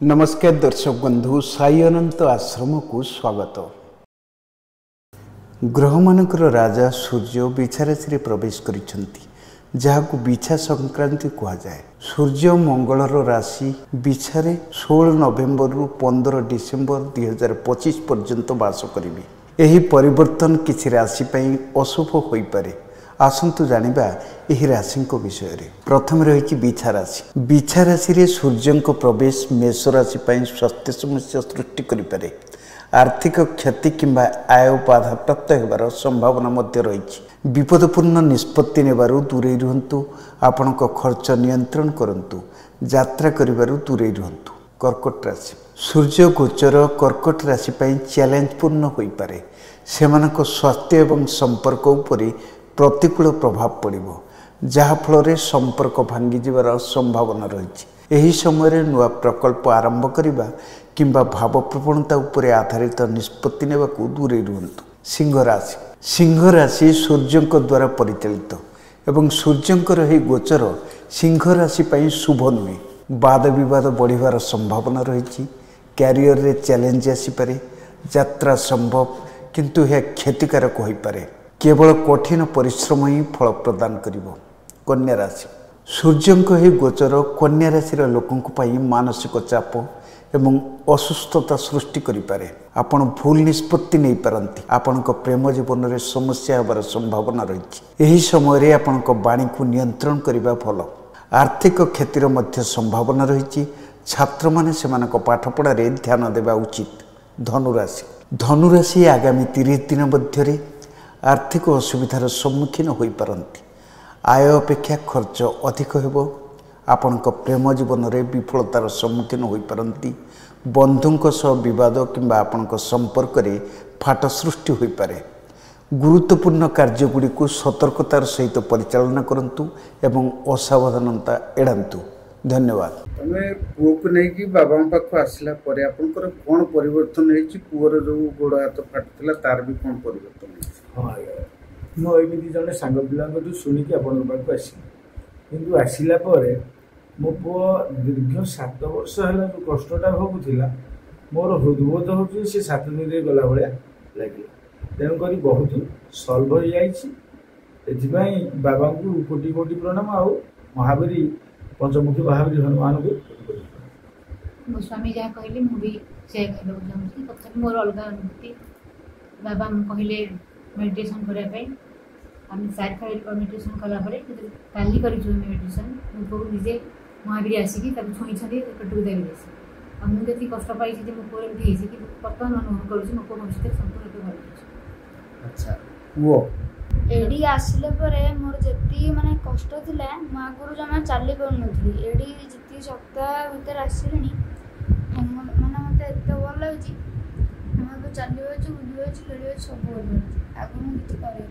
नमस्कार दर्शक बंधु साई अनंत आश्रम को स्वागत। ग्रह मानकर राजा सूर्य बिछा राशि प्रवेश करिसेंती, जहाकू बिछा संक्रांति कहा जाए। सूर्य मंगलर राशि बिछारे 16 नवेम्बर रु 15 डिसेम्बर 2025 पर्यंत वास करेंगे। यही परिवर्तन किसी राशि पर अशुभ हो पारे। आसंतु जानिबा एही राशि विषय रे। प्रथम रही बिछा राशि। बिछा राशि रे सूर्य को प्रवेश मेष राशि पर स्वास्थ्य समस्या सृष्टि करिपारे। आर्थिक क्षति किंबा आय बाधाप्राप्त होबार संभावना मध्य रही। विपदपूर्ण निष्पत्ति नेबारु दूरे रुहंतु। आपणक खर्च नियंत्रण करंतु। यात्रा करिबारु दूरे रुहंतु। कर्कट राशि। सूर्य गोचर कर्कट राशि पर चैलेंजपूर्ण हो पारे। सेमानक स्वास्थ्य एवं संपर्क उपरि प्रतिकूल प्रभाव पड़िबो, जहा फल संपर्क भांगी जीवार संभावना रही। यही समय नुआ प्रकल्प आरंभ करने किंबा भाव प्रवणता उपरे आधारित निष्पत्ति नेबाकू दूरे रुहंतु। सिंह राशि। सिंह राशि सूर्य द्वारा परिचालित एवं सूर्यंकर ही गोचर सिंह राशि पर शुभ नुहे। वाद विवाद बढ़िवार संभावना रही। क्यारियर रे चैलेंज आसीपारे। यात्रा संभव किंतु यह क्षतिकारक हो पारे। केवल कठिन परिश्रम ही फल प्रदान करिवो। कन्या राशि। सूर्यंक ही गोचर कन्या राशि लोकों मानसिक चाप एवं असुस्थता सृष्टि करिपारे। आपण भूल निष्पत्ति नहीं पारंती। आपणक प्रेम जीवन में समस्या होबार संभावना रही। यही समय आपणक वाणी को नियंत्रण करबा भल। आर्थिक क्षतिर मध्य संभावना रही। छात्र माने सेमानक पाठपढ़ा ध्यान देवा उचित। धनुराशि। धनुराशि आगामी 30 दिन मध्य आर्थिक असुविधार सम्मुखीन हो पारंती। आय अपेक्षा खर्च अधिक हेबो। आपणक प्रेम जीवन में विफलतार सम्मुखीन हो पारंती। बंधुंक सह विवाद किंबा आपणक संपर्क रे फाट सृष्टि हो पारे। गुरुत्वपूर्ण कार्यगुड़ी को सतर्कतार सहित परिचालना करंतु एवं असावधानता एड़ांतु। धन्यवाद। तमे पुओ को नहीं कि बाबा पाख आसला परे आपनकर कोन परिवर्तन हेछि? पुओर जो गोड़ हाथ फाटुतला तार भी कोन परिवर्तन हेछि? हाँ मो एमती जन सांग पिला शुणिकी आपण पाक आसी किंतु आसला मो पुओ दीर्घ 7 वर्ष है जो कष्टा भोगुला मोर हृदबोध हो 7 दिन गला भाया लगे। तेणुक बहुत सल्व हो जाए। बाबा को कोटि कोटि प्रणाम। आ महावीरी पंचमुखी महावीर हनुमान को मो स्वामी जहाँ कहले मुझे से कहूँ तथा मोर अलग अनुभूति। बाबा कहले मेडिटेशन करने आम 4 खाली मेडिटेशन कलापर काली कर मेडिटेशन मुझे निजे महावीर आसिक छुई छुई पेटू देवी आ मुझे कष्ट पाई मो पुओ एमती कि बर्तमान अनुभव करुँच मो पुओ भविष्य संपूर्ण भल। अच्छा वो एडी आसिले परे मोर जेती माने कष्ट थिला मो आगुरु जमा चाली पाउन नथली। एडी जेती सप्ताह भीतर आसिलेनी माने मते एते भल लागछि। हम तो चाली होछि बुझि होछि खेली होछि सब भल। आगु मु किछ करे